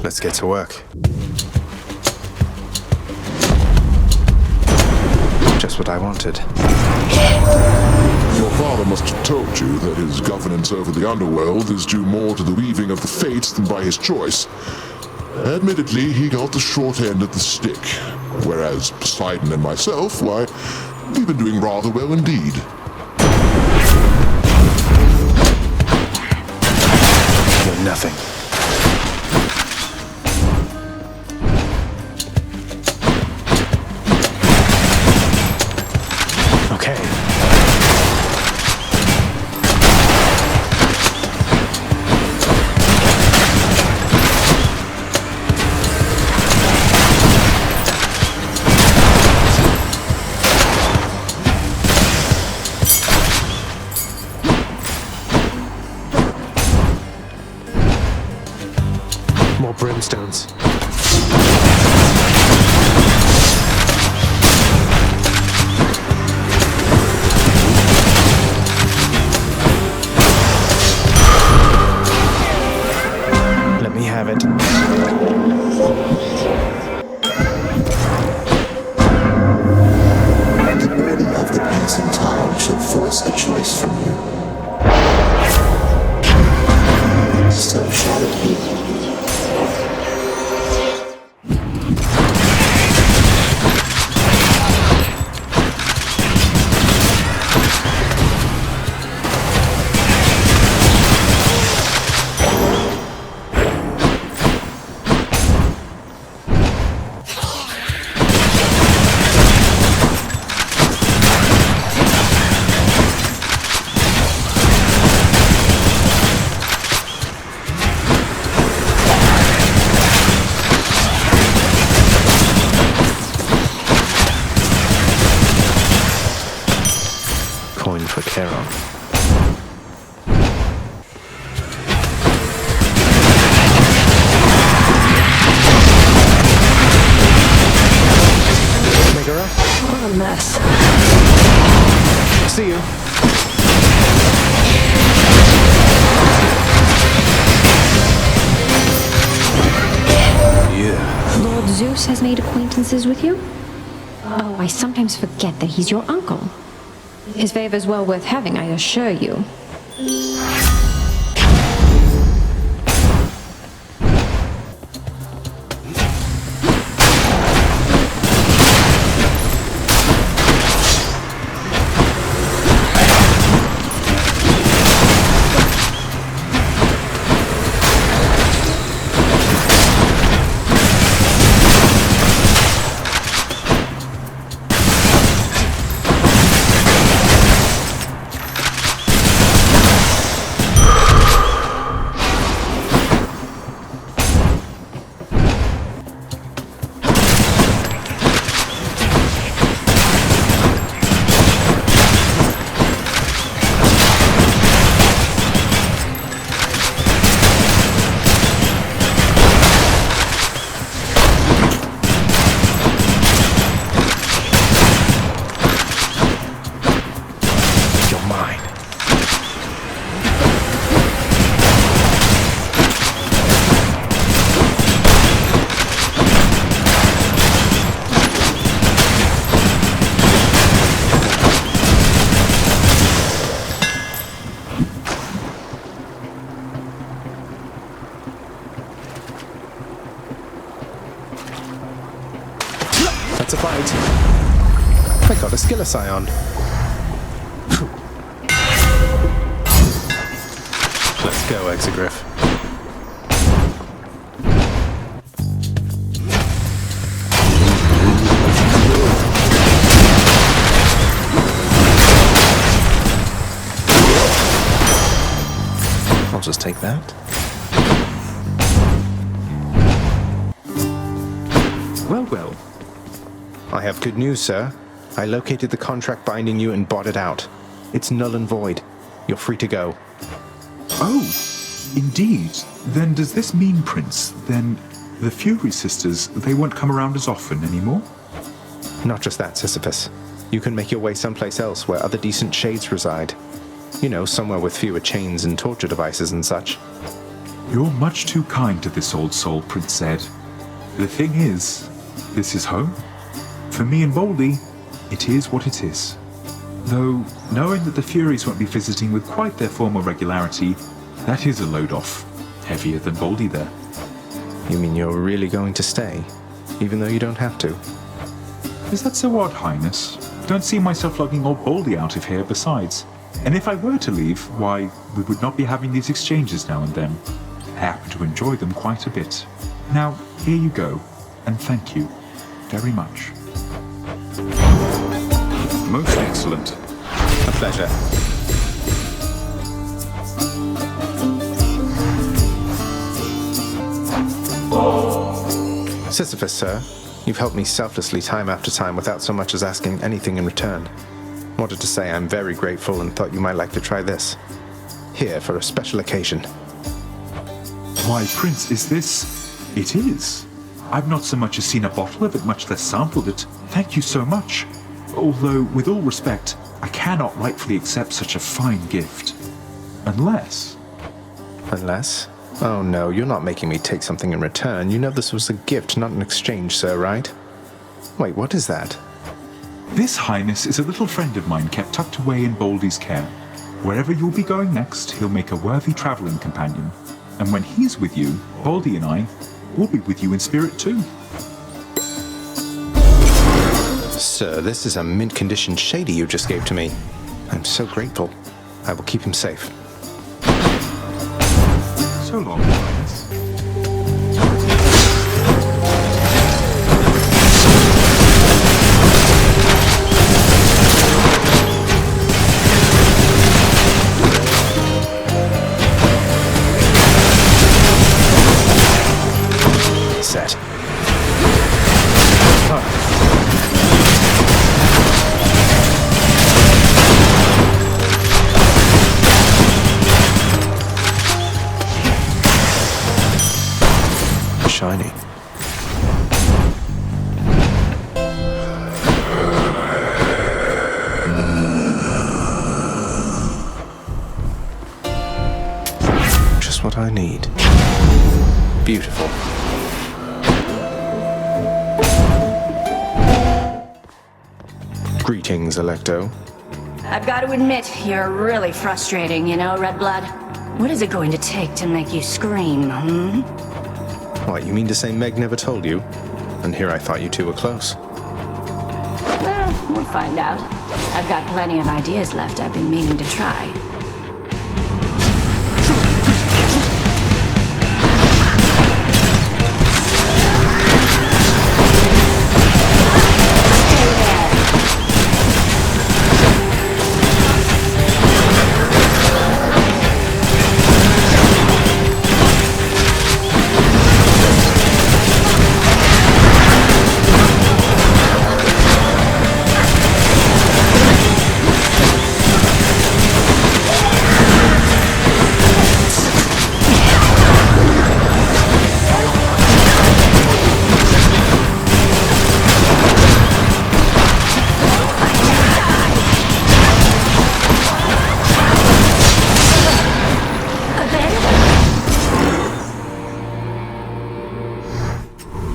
Let's get to work. Just what I wanted. Your father must have told you that his governance over the Underworld is due more to the weaving of the fates than by his choice. Admittedly, he got the short end of the stick, whereas Poseidon and myself, why, we've been doing rather well indeed. You're nothing. Okay. More brimstones. Let me have it. The burden of the passing time shall force a choice from you. So shall it be. Coin for Charon. Megara? What a mess. See you. Yeah. Lord Zeus has made acquaintances with you? Oh, I sometimes forget that he's your uncle. His favor's well worth having, I assure you. That's a bite. I got a skill scion. Let's go, Zagreus. I'll just take that. Well, well. I have good news, sir. I located the contract binding you and bought it out. It's null and void. You're free to go. Oh, indeed. Then does this mean, Prince, then the Fury sisters, they won't come around as often anymore? Not just that, Sisyphus. You can make your way someplace else where other decent shades reside. You know, somewhere with fewer chains and torture devices and such. You're much too kind to this old soul, Prince Zed. The thing is, this is home. For me and Boldy, it is what it is. Though, knowing that the Furies won't be visiting with quite their former regularity, that is a load off. Heavier than Boldy there. You mean you're really going to stay, even though you don't have to? Is that so odd, Highness? Don't see myself lugging old Boldy out of here besides. And if I were to leave, why, we would not be having these exchanges now and then. I happen to enjoy them quite a bit. Now, here you go, and thank you very much. Most excellent. A pleasure. Sisyphus, sir, you've helped me selflessly time after time without so much as asking anything in return. Wanted to say I'm very grateful and thought you might like to try this. Here for a special occasion. Why, Prince, is this... It is. I've not so much as seen a bottle of it, much less sampled it. Thank you so much. Although, with all respect, I cannot rightfully accept such a fine gift. Unless... Unless? Oh no, you're not making me take something in return. You know this was a gift, not an exchange, sir, right? Wait, what is that? This, Highness, is a little friend of mine kept tucked away in Boldy's care. Wherever you'll be going next, he'll make a worthy traveling companion. And when he's with you, Boldy and I will be with you in spirit too. Sir, this is a mint-condition shady you just gave to me. I'm so grateful. I will keep him safe. So long, Highness. Set. Shiny. Just what I need. Beautiful. Greetings, Electo. I've got to admit, you're really frustrating, you know, Red Blood. What is it going to take to make you scream, What, you mean to say Meg never told you? And here I thought you two were close. Well, we'll find out. I've got plenty of ideas left I've been meaning to try.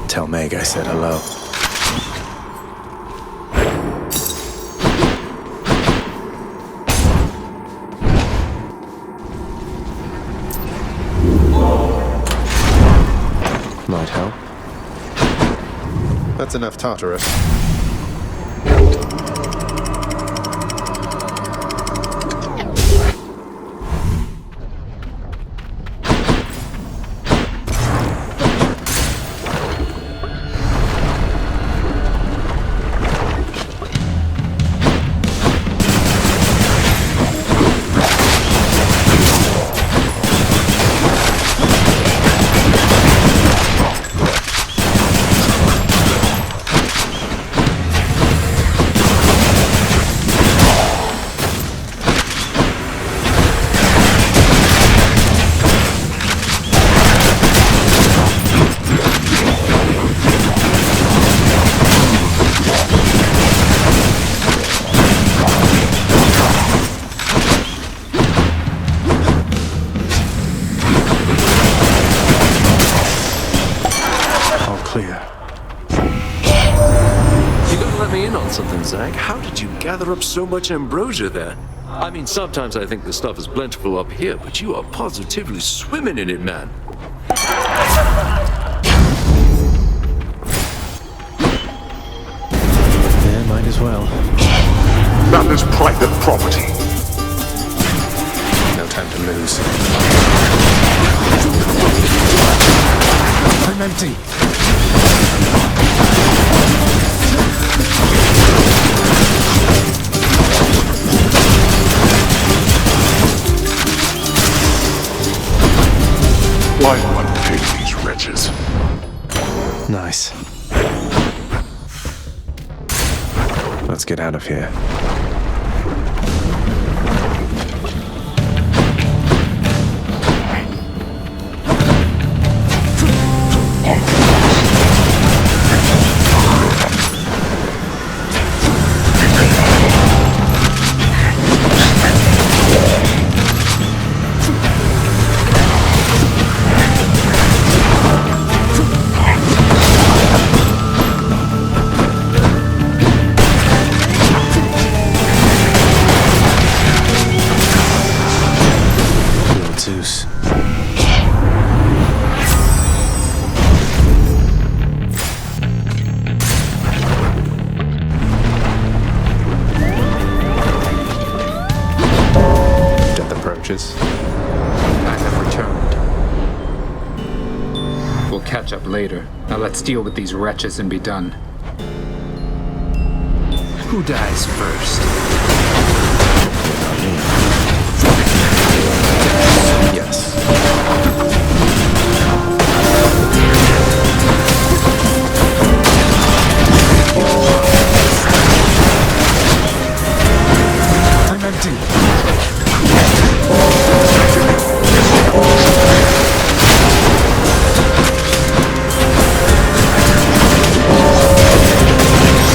Tell Meg I said hello. Might help. That's enough Tartarus. clear. You gotta let me in on something, Zag. How did you gather up so much ambrosia there? I mean, sometimes I think the stuff is plentiful up here, but you are positively swimming in it, man. Yeah, might as well. That is private property. No time to lose. I'm empty. Why unpick these wretches? Nice. Let's get out of here. Zeus. Death approaches. I have returned. We'll catch up later. Now let's deal with these wretches and be done. Who dies first? Yes. I'm empty.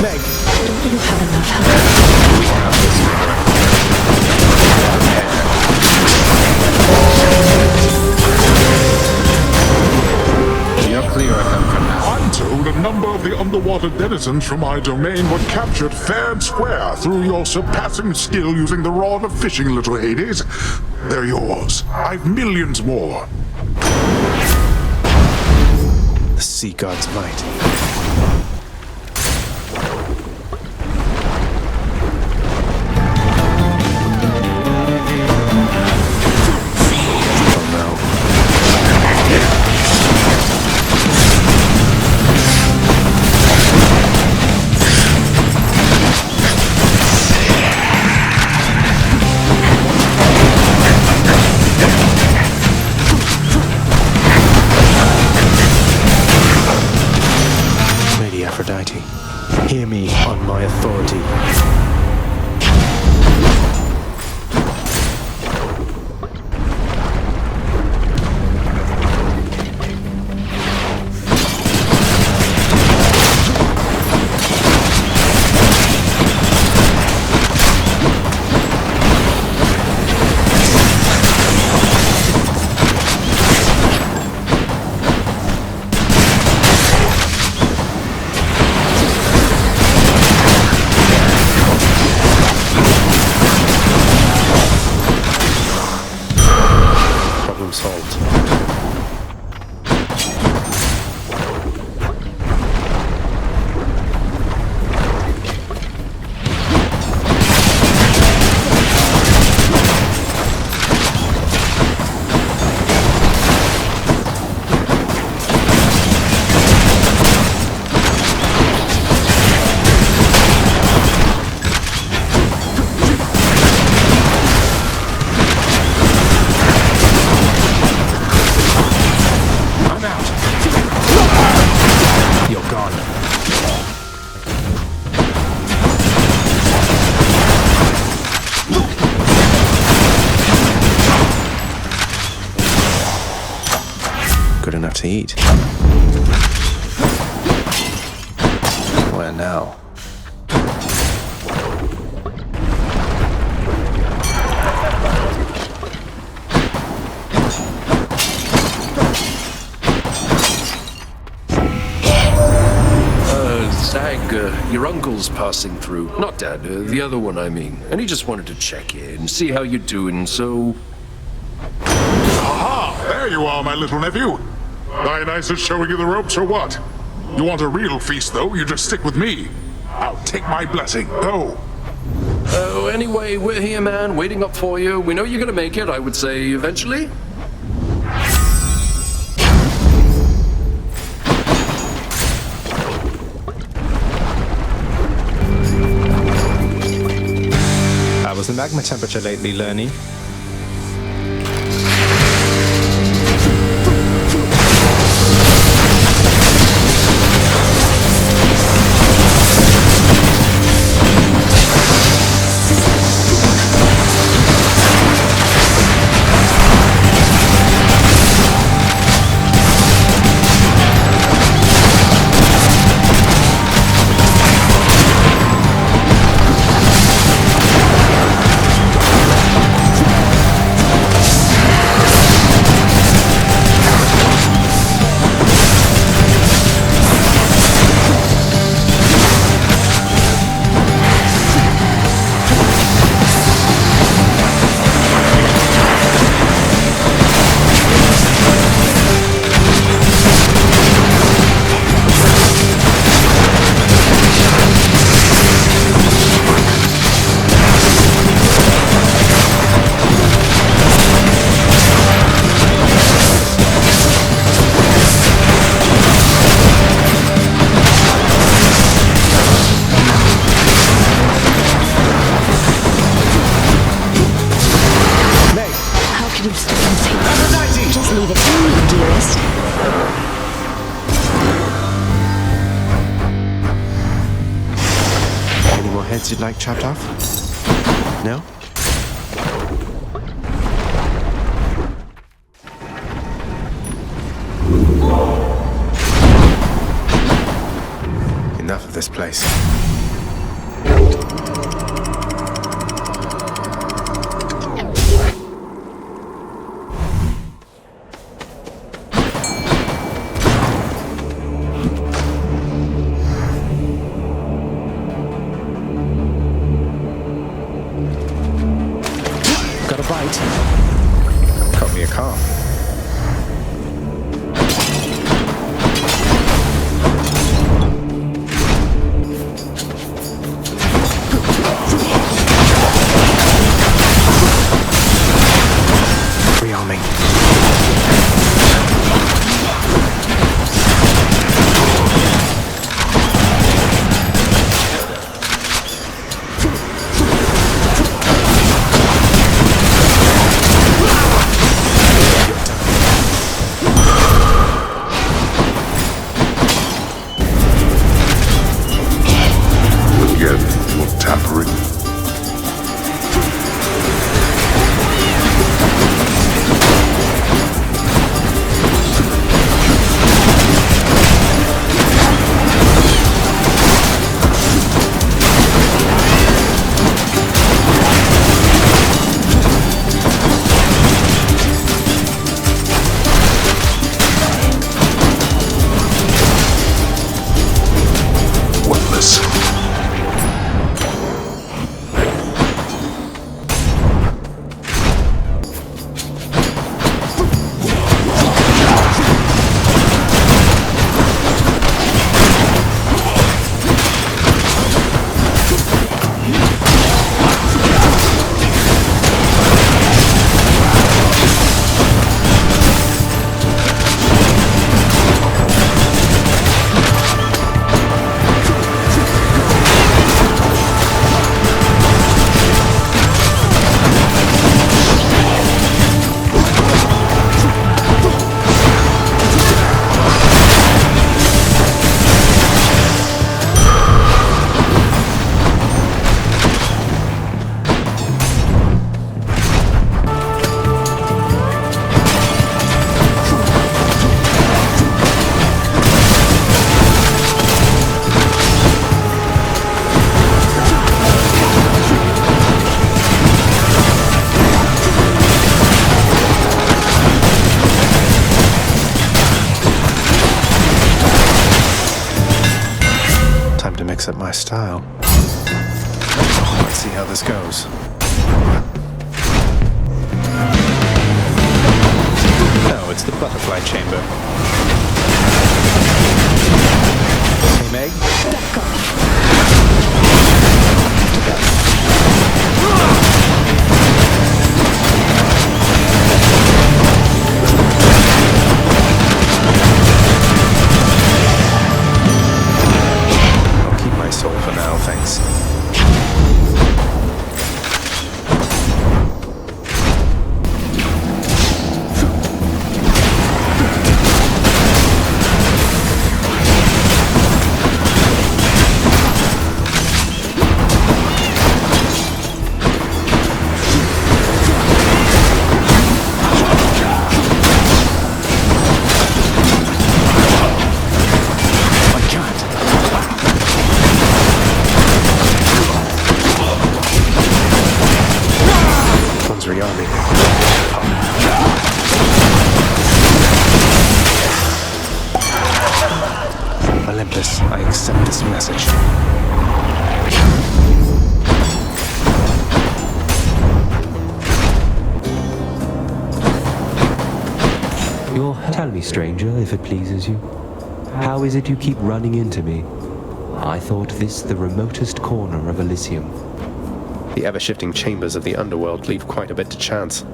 Meg, Don't you have enough help? You're clear of them for now. I'm told a number of the underwater denizens from my domain were captured fair and square through your surpassing skill using the rod of fishing, little Hades. They're yours. I've millions more. The sea god's might. Oh no. Lady Aphrodite, hear me on my authority. Problem solved. I'm out. You're gone. Good enough to eat. Where now? Zag, your uncle's passing through. Not Dad, the other one, I mean. And he just wanted to check in, see how you're doing, so... Aha! There you are, my little nephew. Dionysus showing you the ropes or what? You want a real feast, though? You just stick with me. I'll take my blessing. Go. Oh, anyway, we're here, man, waiting up for you. We know you're gonna make it, I would say, eventually. How was the magma temperature lately, Lerny? Just leave it to me, dearest. Any more heads you'd like chopped off? No? Enough of this place. Got a bite. Caught me a calf. Rearming. accept my style. Let's see how this goes. Oh, it's the butterfly chamber. Hey, Meg? Back off. I'll keep my soul for now, thanks. Olympus, I accept this message. Tell me, stranger, if it pleases you. How is it you keep running into me? I thought this the remotest corner of Elysium. The ever-shifting chambers of the Underworld leave quite a bit to chance.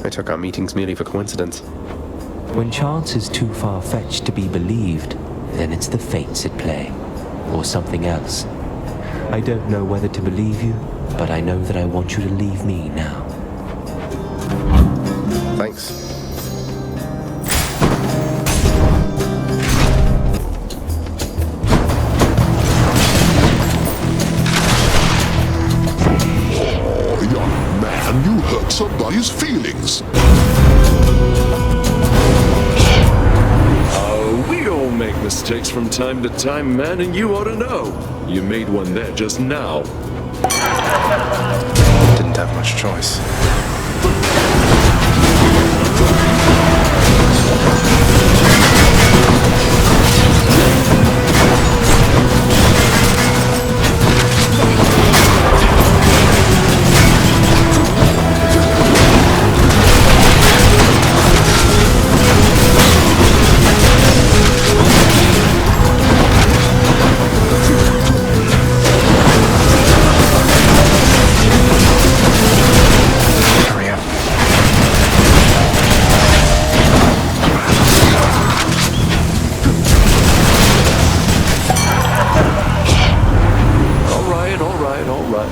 I took our meetings merely for coincidence. When chance is too far-fetched to be believed, then it's the fates at play, or something else. I don't know whether to believe you, but I know that I want you to leave me now. Thanks. Oh, young man, you hurt somebody's feelings. Make mistakes from time to time, man, and you ought to know. You made one there just now. Didn't have much choice.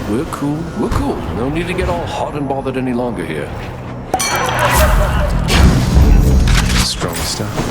We're cool. No need to get all hot and bothered any longer here. Strong stuff.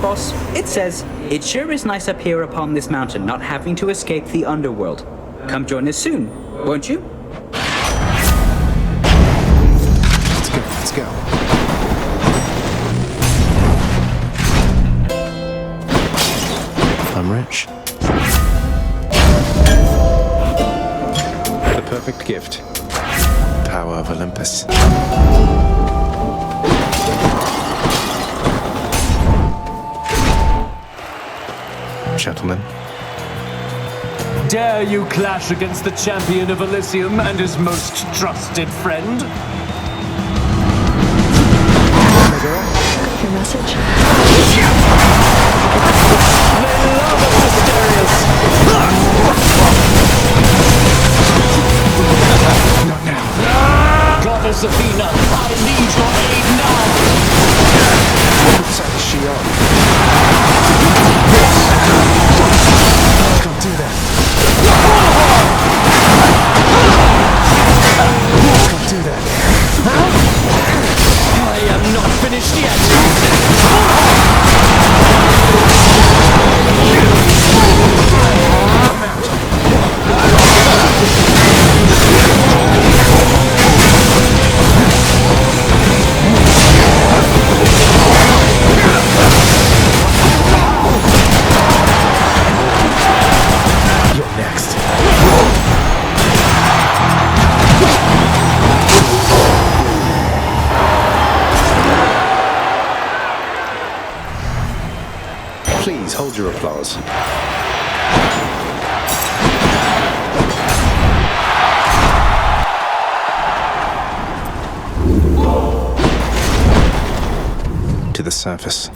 Boss, it says, it sure is nice up here upon this mountain, not having to escape the Underworld. Come join us soon, won't you? Let's go. I'm rich. The perfect gift. Power of Olympus. Gentlemen. Dare you clash against the champion of Elysium and his most trusted friend? Got your message? They love us, Zagreus! Please hold your applause. To the surface.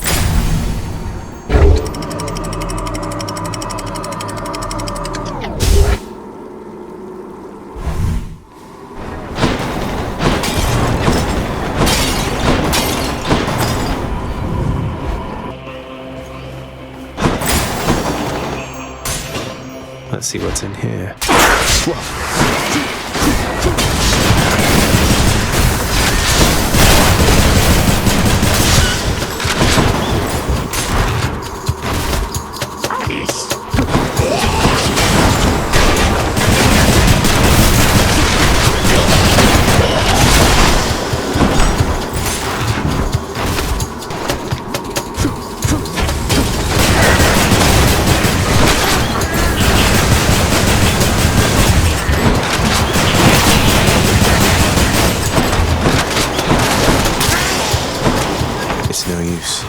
Let's see what's in here. It's no use.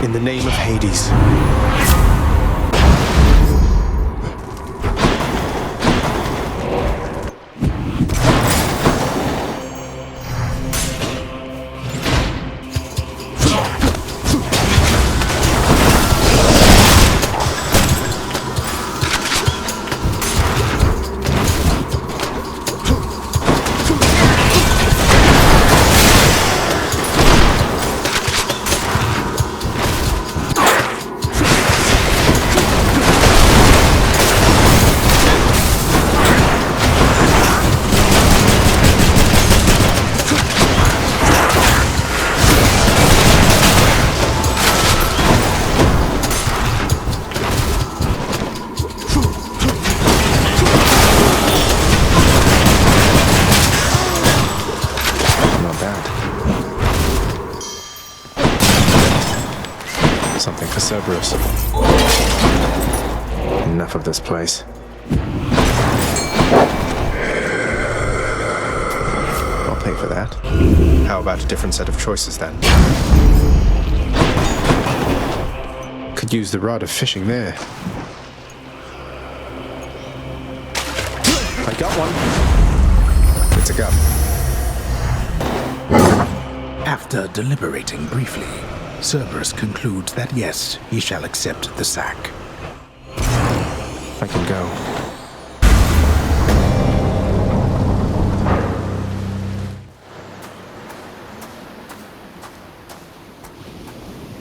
In the name of Hades. Something for Zagreus. Enough of this place. I'll pay for that. How about a different set of choices then? Could use the rod of fishing there. I got one. It's a gun. After deliberating briefly, Cerberus concludes that yes, he shall accept the sack. I can go.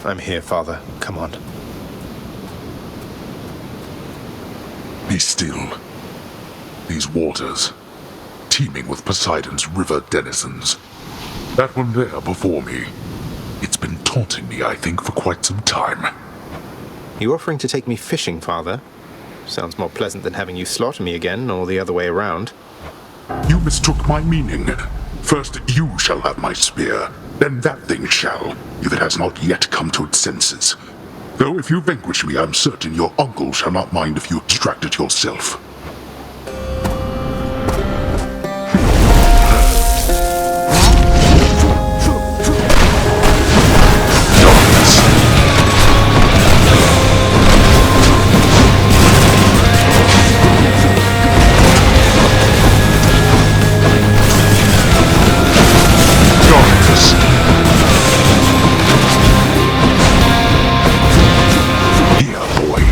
I'm here, Father. Come on. Be still. These waters, teeming with Poseidon's river denizens. That one there before me. It's been taunting me, I think, for quite some time. You offering to take me fishing, Father? Sounds more pleasant than having you slaughter me again, or the other way around. You mistook my meaning. First you shall have my spear, then that thing shall, if it has not yet come to its senses. Though if you vanquish me, I'm certain your uncle shall not mind if you extract it yourself. Here, boy.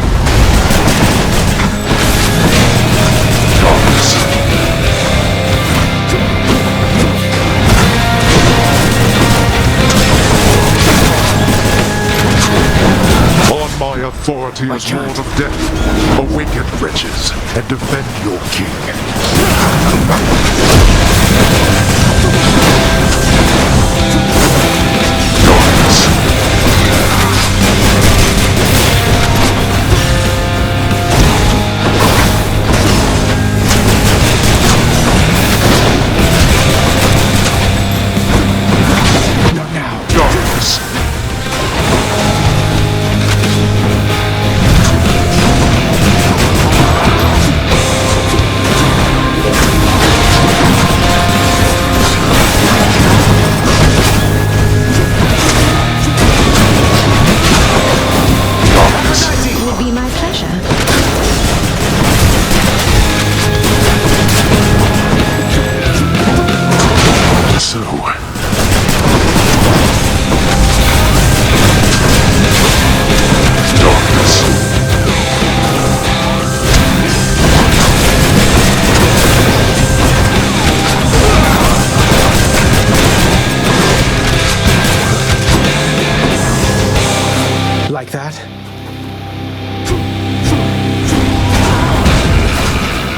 authority as Lord of Death. Awaken, wretches, and defend your king. Like that?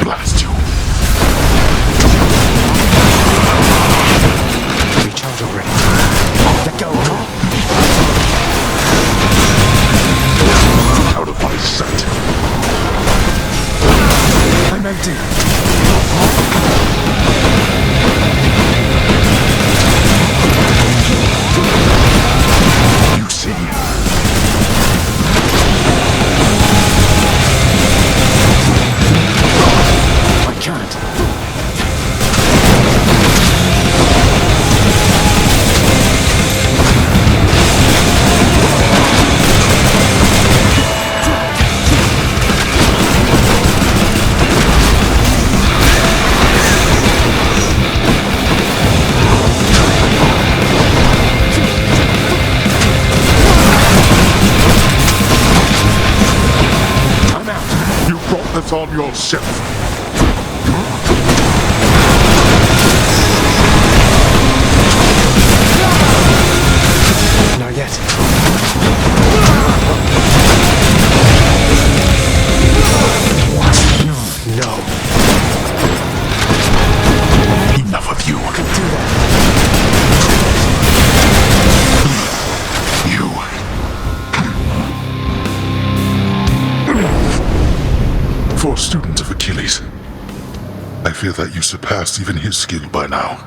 Blast you. Recharge already. Let go. Out of my sight. I'm empty. You see. This on yourself. Not yet. No. Enough of you. I can do that. You. For a student of Achilles, I fear that you surpass even his skill by now.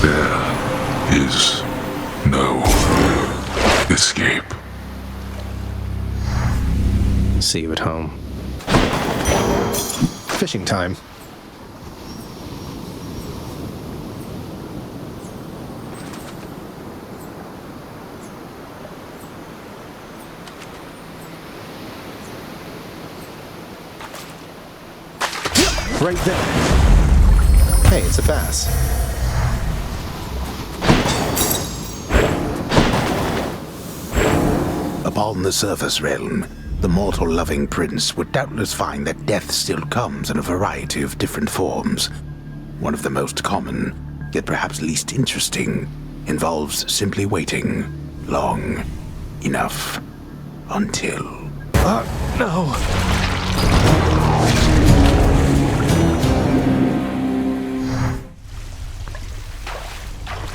There is no escape. See you at home. Fishing time. Right there. Hey, it's a bass. Upon the surface realm, the mortal-loving prince would doubtless find that death still comes in a variety of different forms. One of the most common, yet perhaps least interesting, involves simply waiting long enough until... No!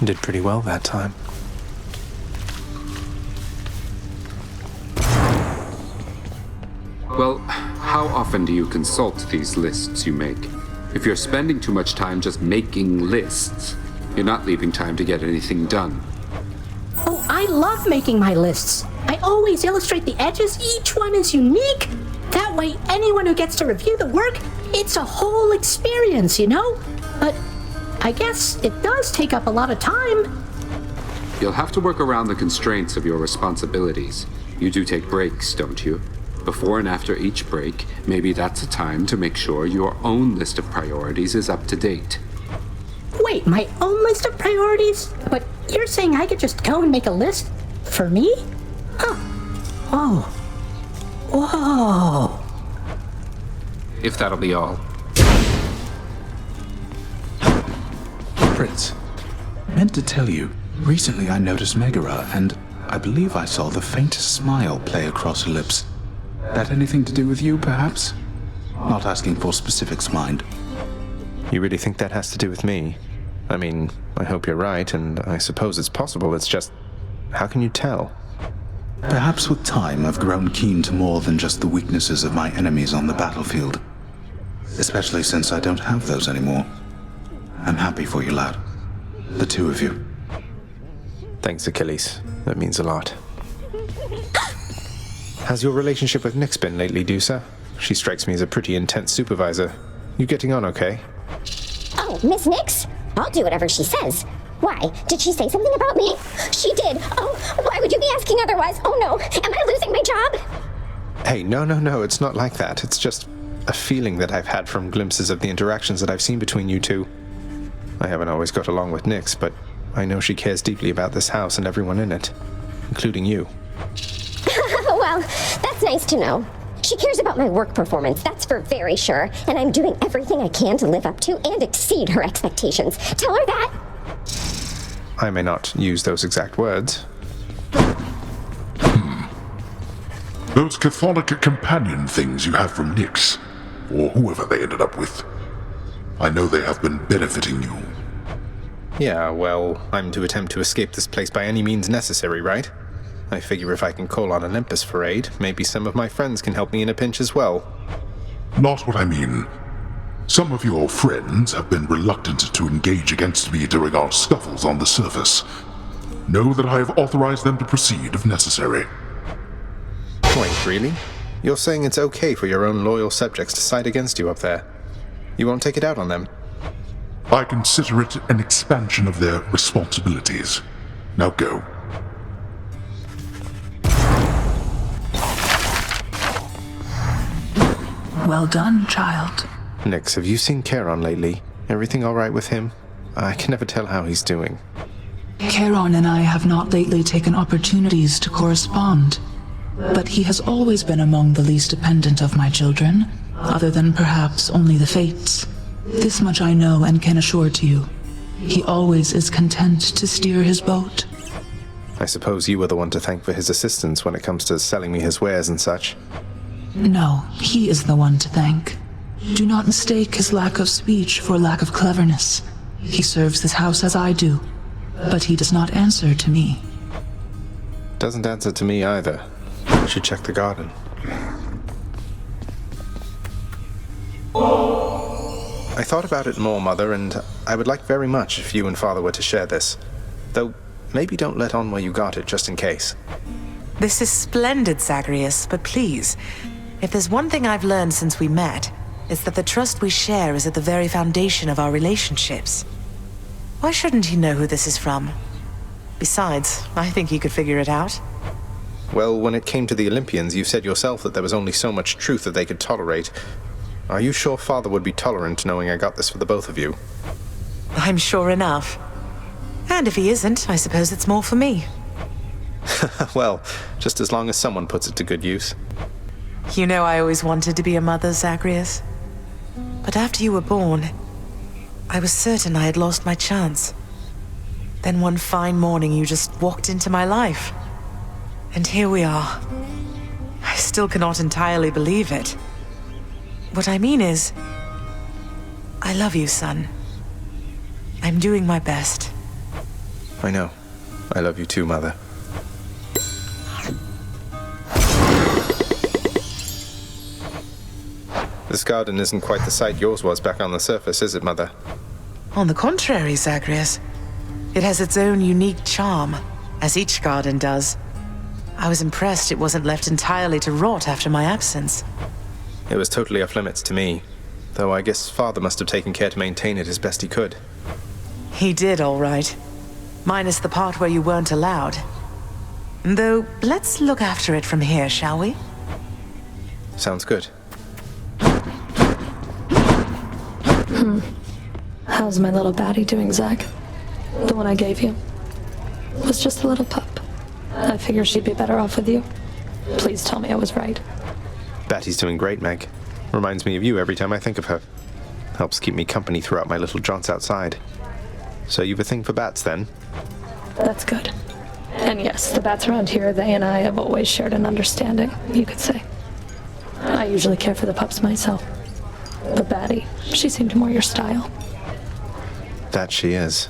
Did pretty well that time. Well, how often do you consult these lists you make? If you're spending too much time just making lists, you're not leaving time to get anything done. Oh, I love making my lists. I always illustrate the edges. Each one is unique. That way, anyone who gets to review the work, it's a whole experience, you know? But I guess it does take up a lot of time. You'll have to work around the constraints of your responsibilities. You do take breaks, don't you? Before and after each break, maybe that's a time to make sure your own list of priorities is up to date. Wait, my own list of priorities? But you're saying I could just go and make a list for me? Huh. Oh. Whoa. If that'll be all. Prince, meant to tell you, recently I noticed Megara, and I believe I saw the faintest smile play across her lips. That anything to do with you, perhaps? Not asking for specifics, mind. You really think that has to do with me? I mean, I hope you're right, and I suppose it's possible. It's just, how can you tell? Perhaps with time I've grown keen to more than just the weaknesses of my enemies on the battlefield. Especially since I don't have those anymore. I'm happy for you, lad. The two of you. Thanks, Achilles. That means a lot. How's your relationship with Nyx been lately, Dusa? She strikes me as a pretty intense supervisor. You getting on okay? Oh, Miss Nyx? I'll do whatever she says. Why? Did she say something about me? She did. Oh, why would you be asking otherwise? Oh no, am I losing my job? Hey, no, it's not like that. It's just a feeling that I've had from glimpses of the interactions that I've seen between you two. I haven't always got along with Nyx, but I know she cares deeply about this house and everyone in it, including you. Well, that's nice to know. She cares about my work performance, that's for very sure, and I'm doing everything I can to live up to and exceed her expectations. Tell her that. I may not use those exact words. Those Catholic companion things you have from Nyx, or whoever they ended up with. I know they have been benefiting you. Yeah, well, I'm to attempt to escape this place by any means necessary, right? I figure if I can call on Olympus for aid, maybe some of my friends can help me in a pinch as well. Not what I mean. Some of your friends have been reluctant to engage against me during our scuffles on the surface. Know that I have authorized them to proceed if necessary. Wait, really? You're saying it's okay for your own loyal subjects to side against you up there? You won't take it out on them? I consider it an expansion of their responsibilities. Now go. Well done, child. Nyx, have you seen Charon lately? Everything all right with him? I can never tell how he's doing. Charon and I have not lately taken opportunities to correspond, but he has always been among the least dependent of my children, other than perhaps only the fates. This much I know and can assure to you. He always is content to steer his boat. I suppose you were the one to thank for his assistance when it comes to selling me his wares and such. No, he is the one to thank. Do not mistake his lack of speech for lack of cleverness. He serves this house as I do, but he does not answer to me. Doesn't answer to me either. I should check the garden. I thought about it more, Mother, and I would like very much if you and Father were to share this. Though, maybe don't let on where you got it, just in case. This is splendid, Zagreus, but please, if there's one thing I've learned since we met, it's that the trust we share is at the very foundation of our relationships. Why shouldn't he know who this is from? Besides, I think he could figure it out. Well, when it came to the Olympians, you said yourself that there was only so much truth that they could tolerate. Are you sure Father would be tolerant knowing I got this for the both of you? I'm sure enough. And if he isn't, I suppose it's more for me. Well, just as long as someone puts it to good use. You know I always wanted to be a mother, Zagreus. But after you were born, I was certain I had lost my chance. Then one fine morning you just walked into my life. And here we are. I still cannot entirely believe it. What I mean is, I love you, son. I'm doing my best. I know. I love you too, Mother. This garden isn't quite the sight yours was back on the surface, is it, Mother? On the contrary, Zagreus. It has its own unique charm, as each garden does. I was impressed it wasn't left entirely to rot after my absence. It was totally off limits to me, though I guess Father must have taken care to maintain it as best he could. He did, all right. Minus the part where you weren't allowed. Though, let's look after it from here, shall we? Sounds good. How's my little baddie doing, Zag? The one I gave you was just a little pup. I figure she'd be better off with you. Please tell me I was right. Batty's doing great, Meg. Reminds me of you every time I think of her. Helps keep me company throughout my little jaunts outside. So you've a thing for bats, then? That's good. And And yes, the bats around here, they and I have always shared an understanding, you could say. I usually care for the pups myself. But Batty, she seemed more your style. That she is.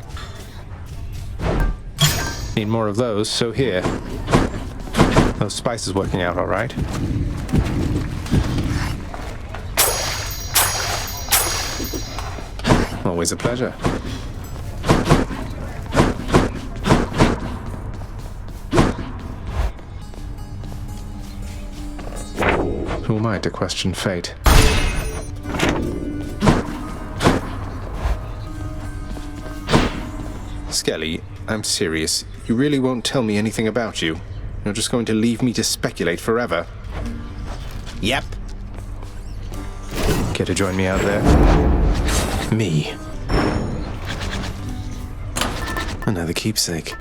Need more of those, so here. Those spices working out all right. Always a pleasure. Who am I to question fate? Skelly, I'm serious. You really won't tell me anything about you? You're just going to leave me to speculate forever? Yep. Care to join me out there? Me. Another keepsake.